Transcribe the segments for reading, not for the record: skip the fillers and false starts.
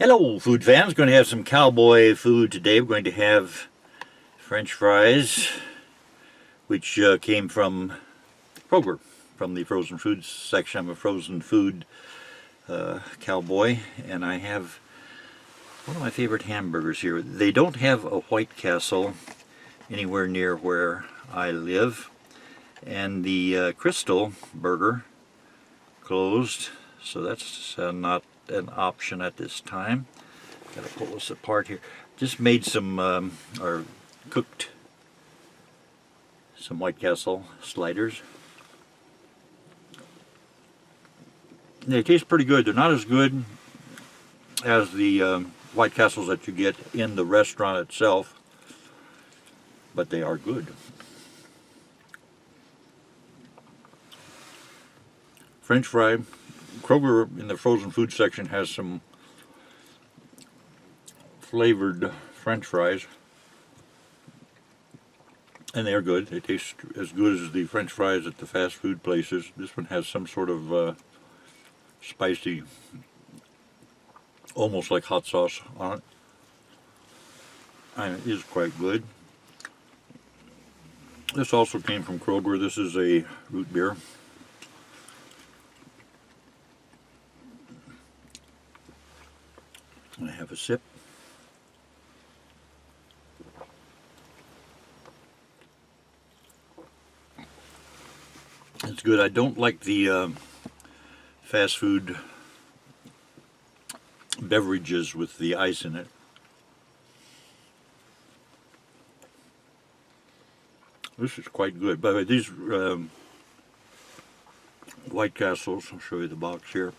Hello, food fans. Going to have some cowboy food today. We're going to have French fries, which came from Kroger, from the frozen foods section. I'm a frozen food cowboy, and I have one of my favorite hamburgers here. They don't have a White Castle anywhere near where I live, and the Crystal Burger closed, so that's not an option at this time. Gotta pull this apart here. Just made some or cooked some White Castle sliders. They taste pretty good. They're not as good as the White Castles that you get in the restaurant itself, but they are good. French fry. Kroger in the frozen food section has some flavored French fries, and they're good. They taste as good as the French fries at the fast food places. This one has some sort of spicy, almost like hot sauce on it, and it is quite good. This also came from Kroger. This is a root beer. I have a sip. It's good. I don't like the fast food beverages with the ice in it. This is quite good. By the way, these White Castles, I'll show you the box here.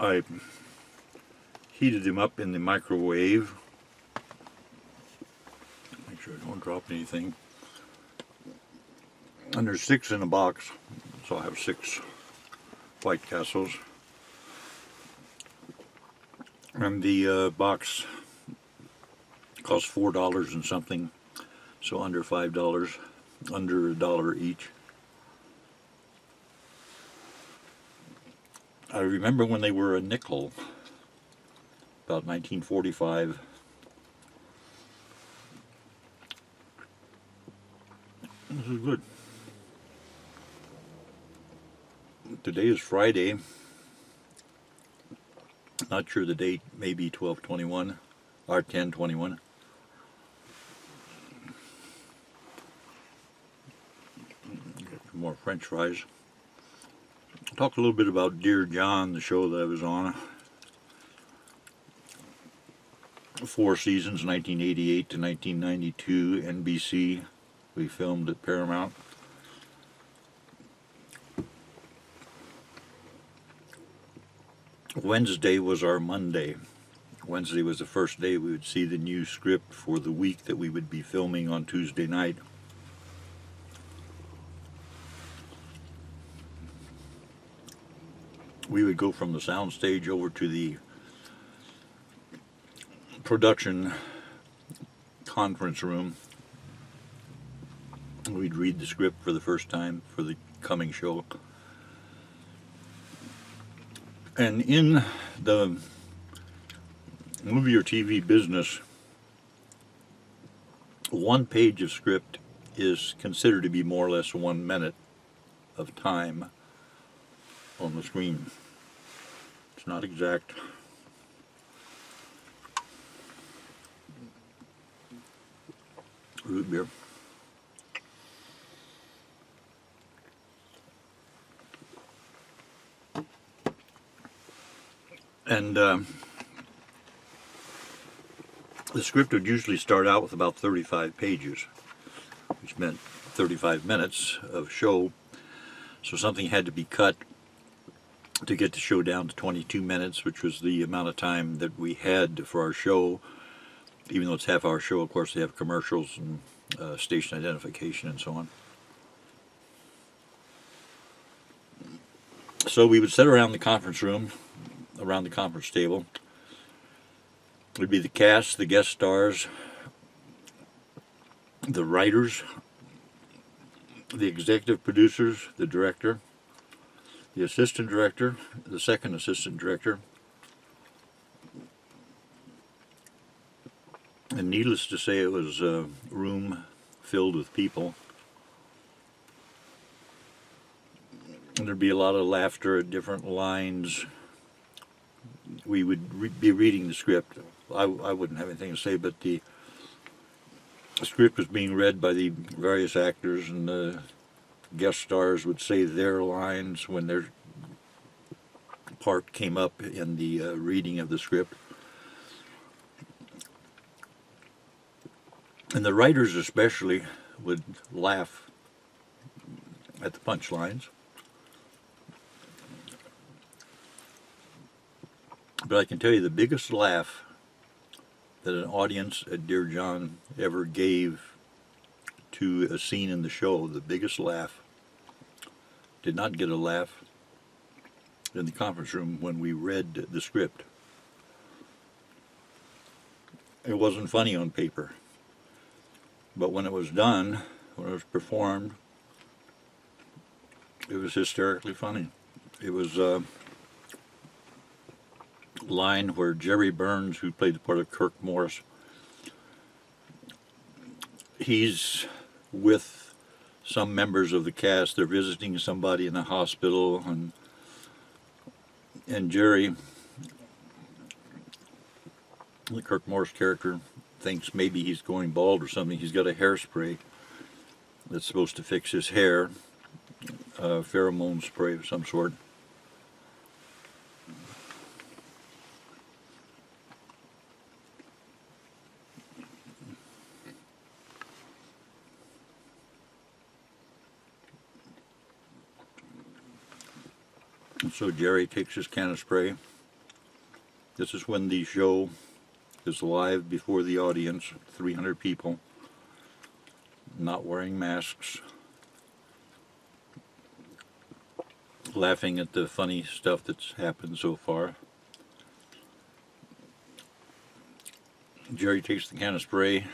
I heated them up in the microwave. Make sure I don't drop anything. And there's 6 in a box, so I have 6 White Castles. And the box costs $4 and something, so under $5, under $1 each. I remember when they were a nickel, about 1945. This is good. Today is Friday. Not sure the date, maybe 12/21 or 10/21. Get some more French fries. Talk a little bit about Dear Jihn, the show that I was on. 4 seasons, 1988 to 1992, NBC. We filmed at Paramount. Wednesday was our Monday. Wednesday was the first day we would see the new script for the week that we would be filming on Tuesday night. We would go from the sound stage over to the production conference room. We'd read the script for the first time for the coming show. And in the movie or TV business, 1 page of script is considered to be more or less 1 minute of time on the screen. It's not exact. Root beer. And the script would usually start out with about 35 pages, which meant 35 minutes of show. So something had to be cut to get the show down to 22 minutes, which was the amount of time that we had for our show. Even though it's half-hour show, of course, they have commercials and station identification and so on. So we would sit around the conference room, around the conference table. It would be the cast, the guest stars, the writers, the executive producers, the director, the assistant director, the second assistant director, and needless to say, it was a room filled with people. And there'd be a lot of laughter at different lines. We would be reading the script. I wouldn't have anything to say, but the script was being read by the various actors, and the guest stars would say their lines when their part came up in the reading of the script. And the writers especially would laugh at the punchlines. But I can tell you the biggest laugh that an audience at Dear Jihn ever gave to a scene in the show, the biggest laugh, did not get a laugh in the conference room when we read the script. It wasn't funny on paper, but when it was done, when it was performed, it was hysterically funny. It was a line where Jerry Burns, who played the part of Kirk Morris, he's with some members of the cast. They're visiting somebody in a hospital, and Jerry, the Kirk Morris character, thinks maybe he's going bald or something. He's got a hairspray that's supposed to fix his hair, a pheromone spray of some sort. And so Jerry takes his can of spray. This is when the show is live before the audience, 300 people, not wearing masks, laughing at the funny stuff that's happened so far. Jerry takes the can of spray,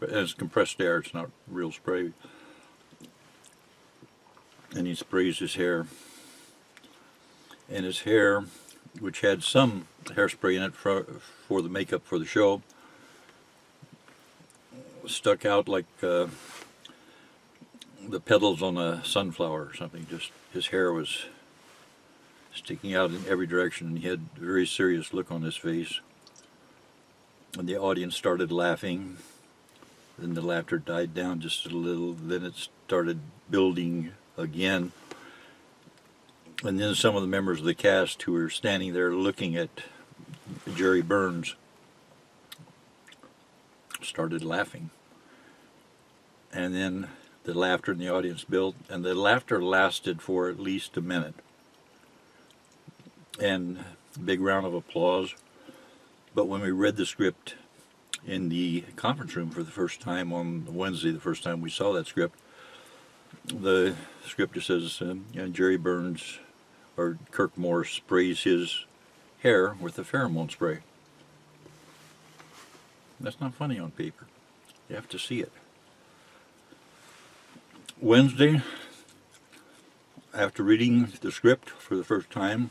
but it's compressed air, it's not real spray, and he sprays his hair. And his hair, which had some hairspray in it for the makeup for the show, stuck out like the petals on a sunflower or something. Just his hair was sticking out in every direction, and he had a very serious look on his face. And the audience started laughing. Then the laughter died down just a little. Then it started building again. And then some of the members of the cast who were standing there looking at Jerry Burns started laughing. And then the laughter in the audience built, and the laughter lasted for at least a minute. And a big round of applause. But when we read the script in the conference room for the first time on Wednesday, the first time we saw that script, the script just says, Jerry Burns, or Kirk Morris, sprays his hair with a pheromone spray. That's not funny on paper. You have to see it. Wednesday, after reading the script for the first time,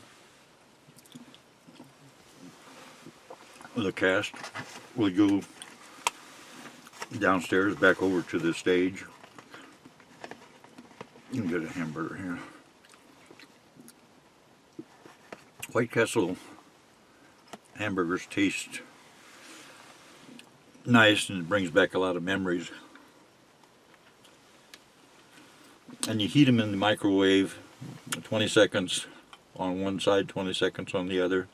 the cast will go downstairs back over to the stage. You can get a hamburger here. White Castle hamburgers taste nice, and it brings back a lot of memories. And you heat them in the microwave, 20 seconds on one side, 20 seconds on the other.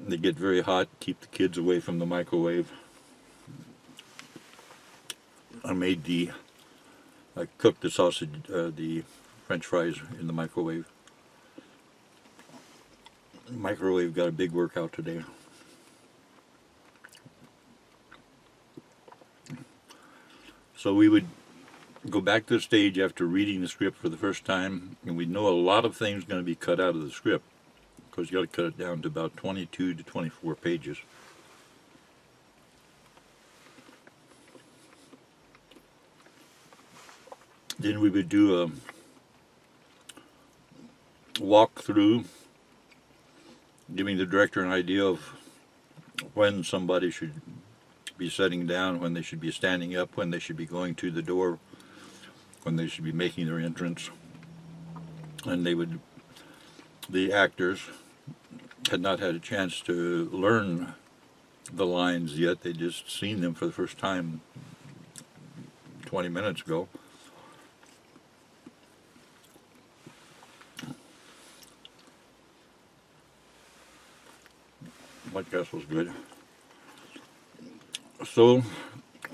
They get very hot, keep the kids away from the microwave. I cooked the sausage, the French fries in the microwave. Microwave got a big workout today. So we would go back to the stage after reading the script for the first time, and we know a lot of things are going to be cut out of the script, because you got to cut it down to about 22 to 24 pages. Then we would do walk through, giving the director an idea of when somebody should be sitting down, when they should be standing up, when they should be going to the door, when they should be making their entrance. And the actors had not had a chance to learn the lines yet. They'd just seen them for the first time 20 minutes ago. White Castle's good. So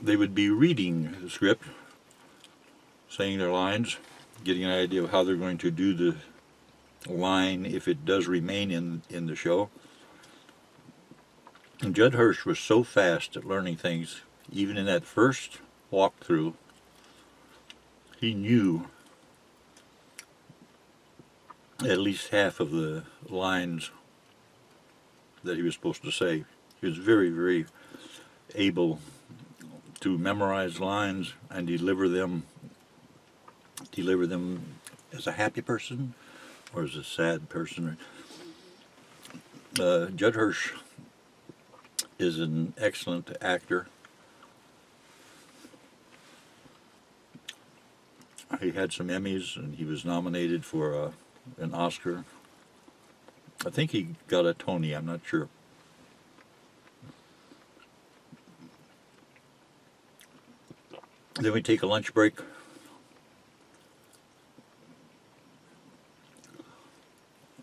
they would be reading the script, saying their lines, getting an idea of how they're going to do the line if it does remain in the show. And Judd Hirsch was so fast at learning things, even in that first walkthrough, he knew at least half of the lines that he was supposed to say. He was very, very able to memorize lines and deliver them as a happy person or as a sad person. Judd Hirsch is an excellent actor. He had some Emmys and he was nominated for an Oscar. I think he got a Tony, I'm not sure. Then we take a lunch break.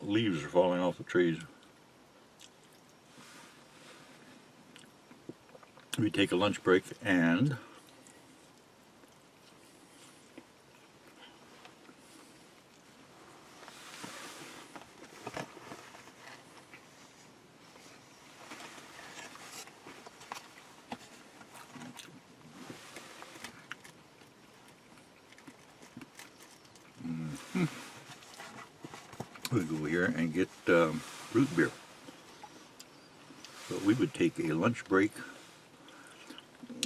Leaves are falling off the trees. We take a lunch break and we go here and get root beer. So we would take a lunch break.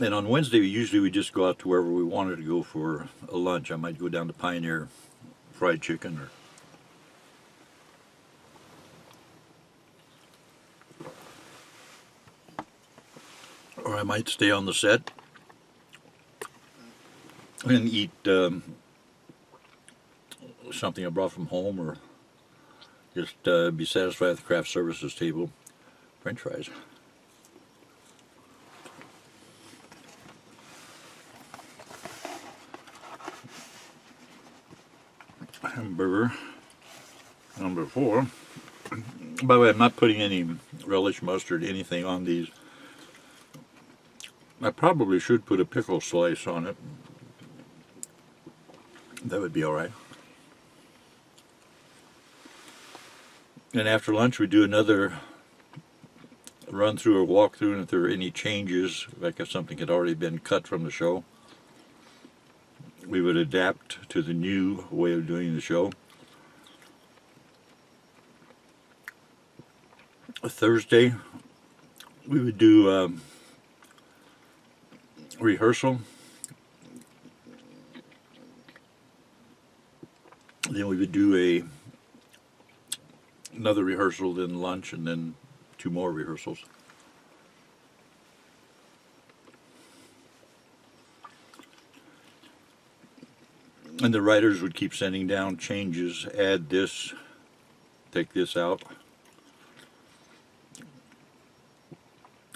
And on Wednesday, usually we just go out to wherever we wanted to go for a lunch. I might go down to Pioneer Fried Chicken, or I might stay on the set and eat something I brought from home, or just be satisfied at the craft services table. French fries. Hamburger number 4. By the way, I'm not putting any relish, mustard, anything on these. I probably should put a pickle slice on it. That would be alright. And after lunch we do another run through or walk through, and if there are any changes, like if something had already been cut from the show, we would adapt to the new way of doing the show. Thursday, we would do rehearsal. Then we would do another rehearsal, then lunch, and then 2 more rehearsals. And the writers would keep sending down changes, add this, take this out.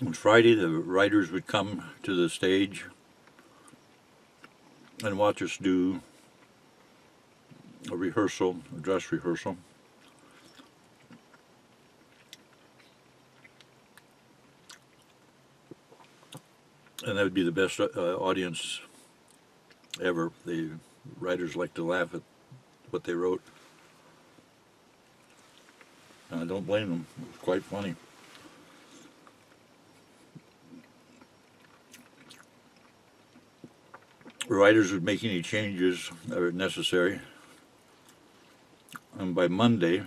On Friday, the writers would come to the stage and watch us do a rehearsal, a dress rehearsal. And that would be the best audience ever. The writers like to laugh at what they wrote. And I don't blame them. It's quite funny. Writers would make any changes that are necessary. And by Monday,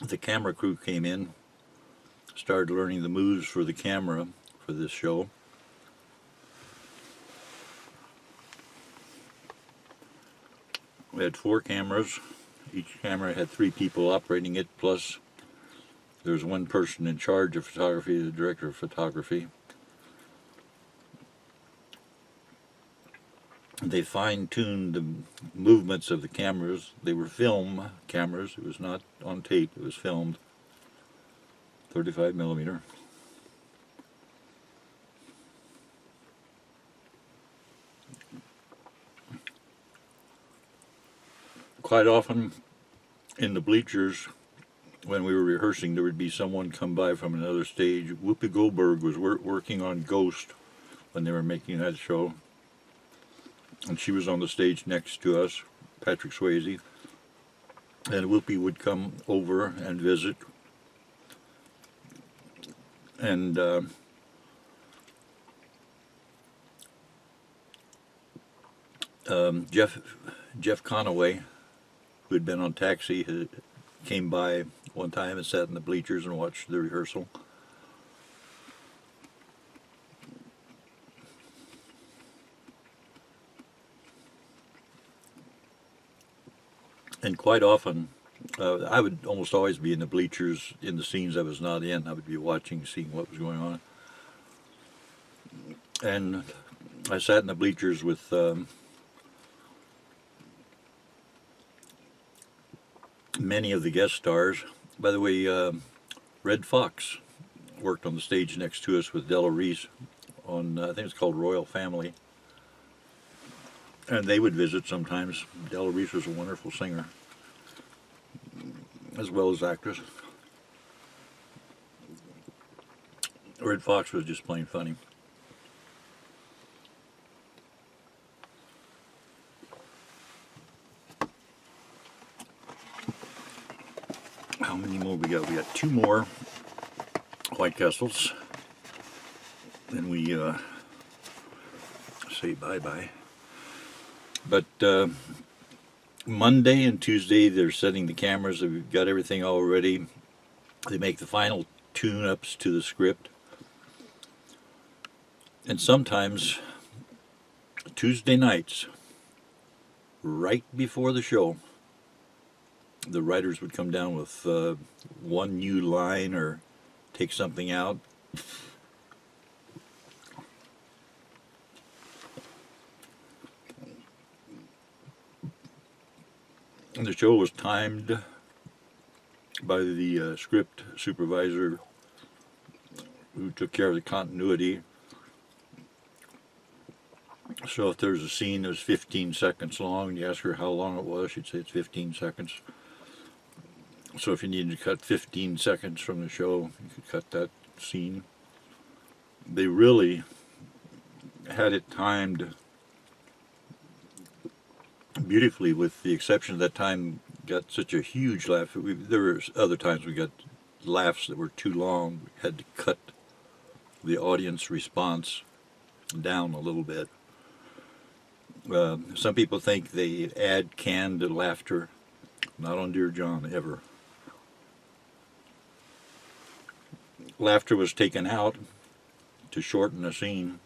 the camera crew came in, started learning the moves for the camera for this show. We had 4 cameras. Each camera had 3 people operating it, plus there's one person in charge of photography, the director of photography. They fine-tuned the movements of the cameras. They were film cameras. It was not on tape. It was filmed. 35 millimeter. Quite often in the bleachers, when we were rehearsing, there would be someone come by from another stage. Whoopi Goldberg was working on Ghost when they were making that show. And she was on the stage next to us, Patrick Swayze. And Whoopi would come over and visit. And Jeff Conaway, who had been on Taxi, came by one time and sat in the bleachers and watched the rehearsal. And quite often, I would almost always be in the bleachers in the scenes I was not in. I would be watching, seeing what was going on. And I sat in the bleachers with many of the guest stars. By the way, Red Fox worked on the stage next to us with Della Reese on, I think it's called Royal Family. And they would visit sometimes. Della Reese was a wonderful singer, as well as actress. Red Fox was just plain funny. How many more we got? We got 2 more White Castles. Then we say bye-bye. But Monday and Tuesday, they're setting the cameras. They've got everything all ready. They make the final tune-ups to the script. And sometimes, Tuesday nights, right before the show, the writers would come down with one new line or take something out. And the show was timed by the script supervisor who took care of the continuity. So if there's a scene that was 15 seconds long, and you ask her how long it was, she'd say it's 15 seconds. So if you needed to cut 15 seconds from the show, you could cut that scene. They really had it timed beautifully, with the exception of that time got such a huge laugh. There were other times we got laughs that were too long. We had to cut the audience response down a little bit. Some people think they add canned laughter. Not on Dear John, ever. Laughter was taken out to shorten a scene.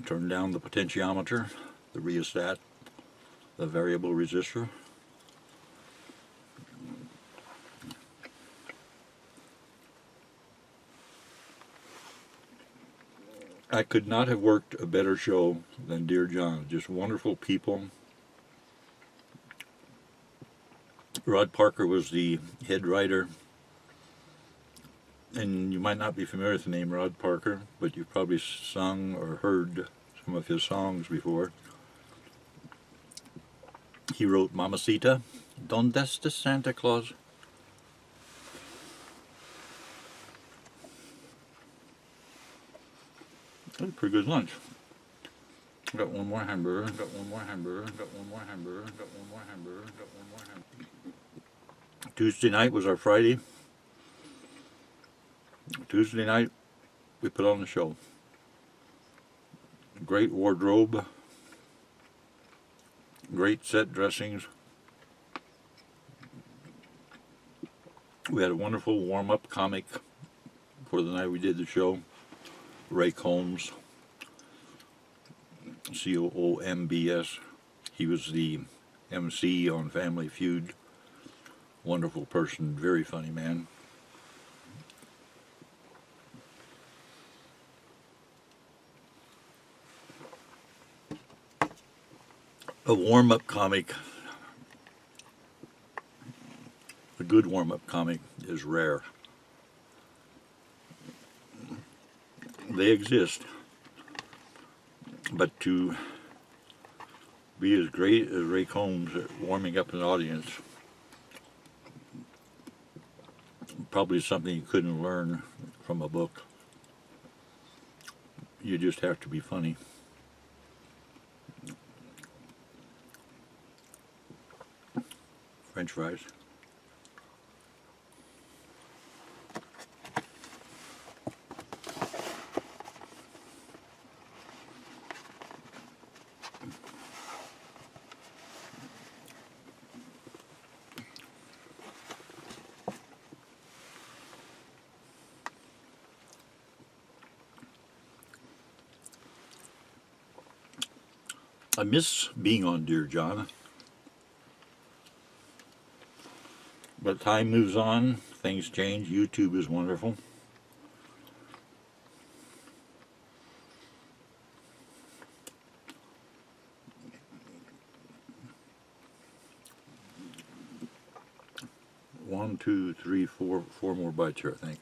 Turn down the potentiometer, the rheostat, the variable resistor. I could not have worked a better show than Dear John. Just wonderful people. Rod Parker was the head writer. And you might not be familiar with the name Rod Parker, but you've probably sung or heard some of his songs before. He wrote Mamacita, Donde está Santa Claus? That's a pretty good lunch. Got one more hamburger, got one more hamburger, got one more hamburger, got one more hamburger, got one more hamburger. Tuesday night was our Friday. Tuesday night, we put on the show. Great wardrobe, great set dressings. We had a wonderful warm-up comic for the night we did the show, Ray Combs. Combs. He was the MC on Family Feud. Wonderful person, very funny man. A warm-up comic, a good warm-up comic is rare. They exist, but to be as great as Ray Combs at warming up an audience, probably something you couldn't learn from a book. You just have to be funny. French fries. I miss being on Dear Jihn, but time moves on, things change. YouTube is wonderful. One, two, three, four more bites here, I think.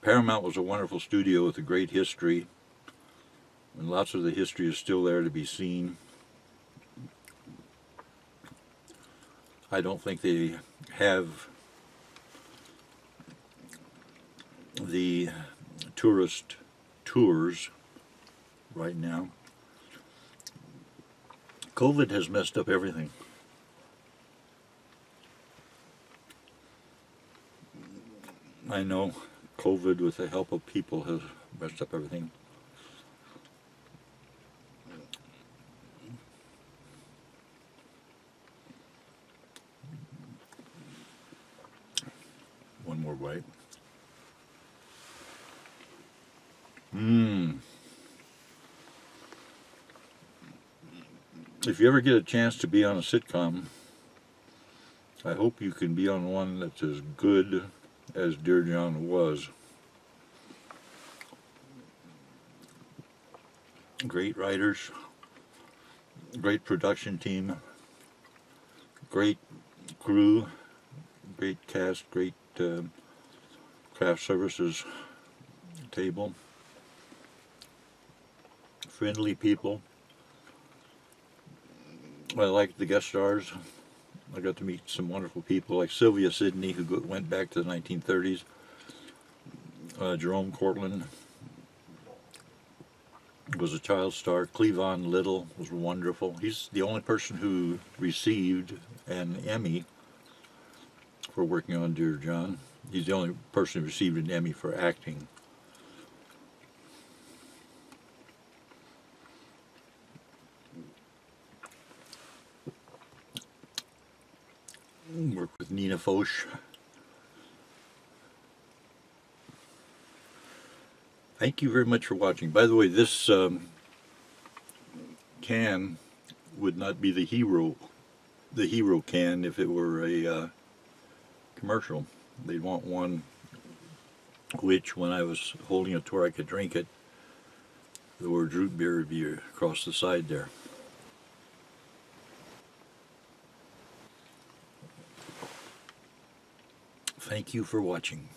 Paramount was a wonderful studio with a great history, and lots of the history is still there to be seen. I don't think they have the tourist tours right now. COVID has messed up everything. I know COVID, with the help of people, has messed up everything. One more bite. If you ever get a chance to be on a sitcom, I hope you can be on one that's as good as Dear Jihn was. Great writers, great production team, great crew, great cast, great craft services table, friendly people. I like the guest stars. I got to meet some wonderful people like Sylvia Sidney, who went back to the 1930s. Jerome Cortland was a child star. Cleavon Little was wonderful. He's the only person who received an Emmy for working on Dear Jihn. He's the only person who received an Emmy for acting. Worked with Nina Foch. Thank you very much for watching. By the way, this can would not be the hero can if it were a commercial. They'd want one which, when I was holding it to where I could drink it, the word root beer would be across the side there. Thank you for watching.